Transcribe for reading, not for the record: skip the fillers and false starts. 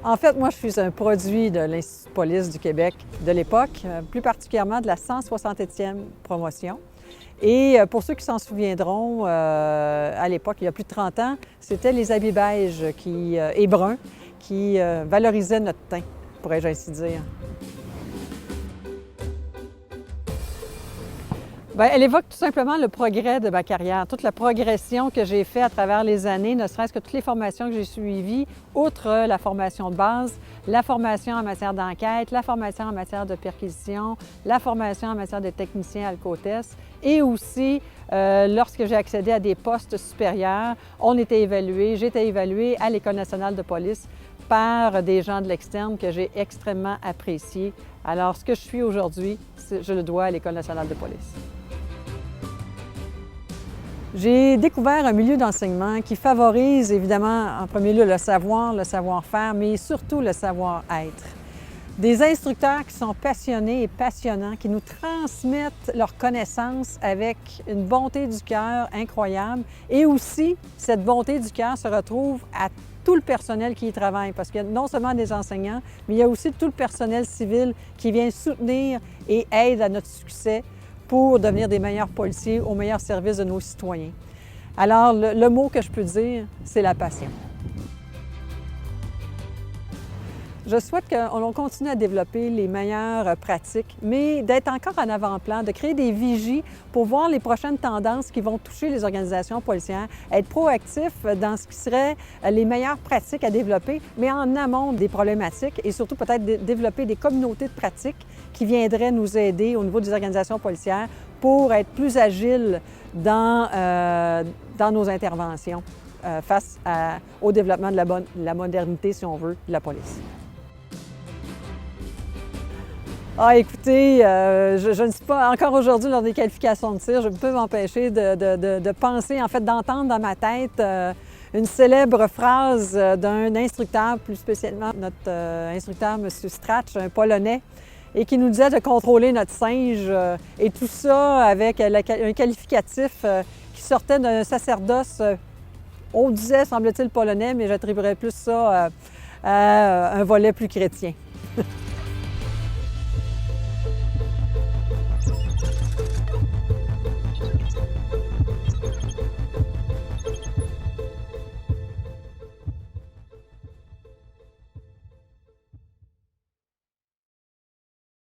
En fait, moi, je suis un produit de l'Institut de police du Québec de l'époque, plus particulièrement de la 160e promotion. Et pour ceux qui s'en souviendront, à l'époque, il y a plus de 30 ans, c'était les habits beiges et bruns qui valorisaient notre teint, pourrais-je ainsi dire. Bien, elle évoque tout simplement le progrès de ma carrière, toute la progression que j'ai faite à travers les années, ne serait-ce que toutes les formations que j'ai suivies, outre la formation de base, la formation en matière d'enquête, la formation en matière de perquisition, la formation en matière de technicien alcotest et aussi, lorsque j'ai accédé à des postes supérieurs, j'étais évaluée à l'École nationale de police par des gens de l'externe que j'ai extrêmement appréciés. Alors, ce que je suis aujourd'hui, je le dois à l'École nationale de police. J'ai découvert un milieu d'enseignement qui favorise évidemment en premier lieu le savoir, le savoir-faire, mais surtout le savoir-être. Des instructeurs qui sont passionnés et passionnants, qui nous transmettent leurs connaissances avec une bonté du cœur incroyable. Et aussi, cette bonté du cœur se retrouve à tout le personnel qui y travaille, parce qu'il y a non seulement des enseignants, mais il y a aussi tout le personnel civil qui vient soutenir et aide à notre succès pour devenir des meilleurs policiers au meilleur service de nos citoyens. Alors, le mot que je peux dire, c'est la passion. Je souhaite qu'on continue à développer les meilleures pratiques, mais d'être encore en avant-plan, de créer des vigies pour voir les prochaines tendances qui vont toucher les organisations policières, être proactif dans ce qui serait les meilleures pratiques à développer, mais en amont des problématiques et surtout peut-être développer des communautés de pratiques qui viendraient nous aider au niveau des organisations policières pour être plus agiles dans nos interventions face au développement de la modernité, si on veut, de la police. Ah, écoutez, je ne suis pas encore aujourd'hui lors des qualifications de tir, je ne peux m'empêcher de penser, en fait, d'entendre dans ma tête une célèbre phrase d'un instructeur, plus spécialement notre instructeur, M. Stratch, un Polonais, et qui nous disait de contrôler notre singe, et tout ça avec un qualificatif qui sortait d'un sacerdoce, on disait, semble-t-il, polonais, mais j'attribuerais plus ça à un volet plus chrétien.